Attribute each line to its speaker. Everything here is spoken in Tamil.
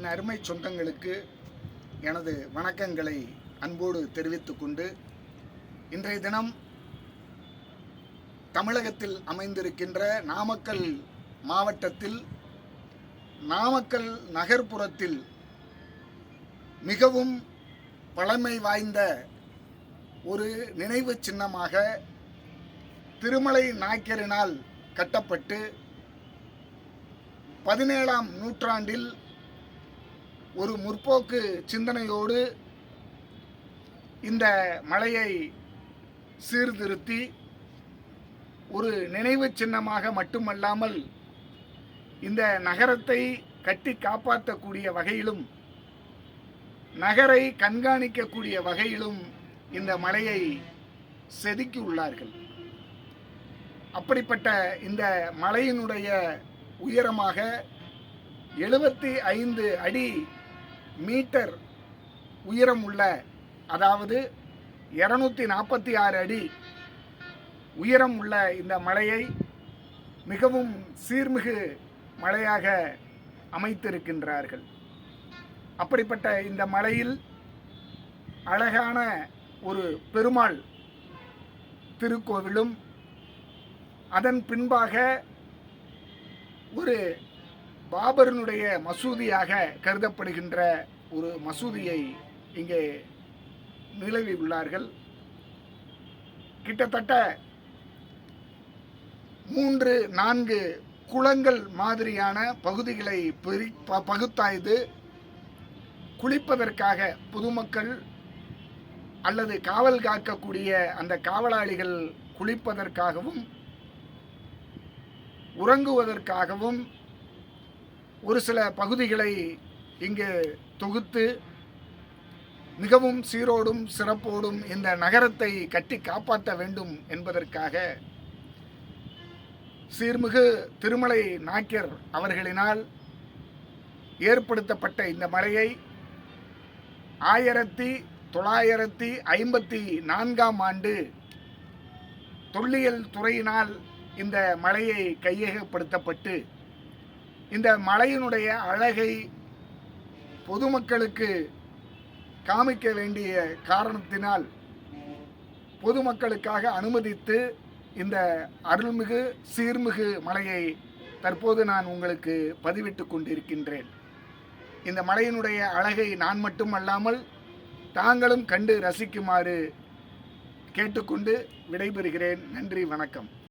Speaker 1: என் அருமை சொந்தங்களுக்கு எனது வணக்கங்களை அன்போடு தெரிவித்துக் கொண்டு, இன்றைய தினம் தமிழகத்தில் அமைந்திருக்கின்ற நாமக்கல் மாவட்டத்தில் நாமக்கல் நகர்ப்புறத்தில் மிகவும் பழமை வாய்ந்த ஒரு நினைவு சின்னமாக திருமலை நாயக்கரினால் கட்டப்பட்டு 17ஆம் நூற்றாண்டில் ஒரு முற்போக்கு சிந்தனையோடு இந்த மலையை சீர்திருத்தி ஒரு நினைவு சின்னமாக மட்டுமல்லாமல் இந்த நகரத்தை கட்டி காப்பாற்றக்கூடிய வகையிலும் நகரை கண்காணிக்கக்கூடிய வகையிலும் இந்த மலையை செதுக்கியுள்ளார்கள். அப்படிப்பட்ட இந்த மலையினுடைய உயரமாக 75 அடி மீட்டர் உயரம் உள்ள, அதாவது 246 அடி உயரம் உள்ள இந்த மலையை மிகவும் சீர்மிகு மலையாக அமைத்திருக்கின்றார்கள். அப்படிப்பட்ட இந்த மலையில் அழகான ஒரு பெருமாள் திருக்கோவிலும், அதன் பின்பாக ஒரு பாபரனுடைய மசூதியாக கருதப்படுகின்ற ஒரு மசூதியை இங்கே நிலவி உள்ளார்கள். கிட்டத்தட்ட 3-4 குளங்கள் மாதிரியான பகுதிகளை பகுத்தாய்ந்து குளிப்பதற்காக பொதுமக்கள் அல்லது காவல் காக்கக்கூடிய அந்த காவலாளிகள் குளிப்பதற்காகவும் உறங்குவதற்காகவும் ஒரு சில பகுதிகளை இங்கு தொகுத்து மிகவும் சீரோடும் சிறப்போடும் இந்த நகரத்தை கட்டி காப்பாற்ற வேண்டும் என்பதற்காக சீர்மிகு திருமலை நாயக்கர் அவர்களினால் ஏற்படுத்தப்பட்ட இந்த மலையை 1954ஆம் ஆண்டு தொல்லியல் துறையினால் இந்த மலையை கையகப்படுத்தப்பட்டு இந்த மலையினுடைய அழகை பொதுமக்களுக்கு காமிக்க வேண்டிய காரணத்தினால் பொதுமக்களுக்காக அனுமதித்து இந்த அருள்மிகு சீர்மிகு மலையை தற்போது நான் உங்களுக்கு பதிவிட்டு கொண்டிருக்கின்றேன். இந்த மலையினுடைய அழகை நான் மட்டுமல்லாமல் தாங்களும் கண்டு ரசிக்குமாறு கேட்டுக்கொண்டு விடைபெறுகிறேன். நன்றி, வணக்கம்.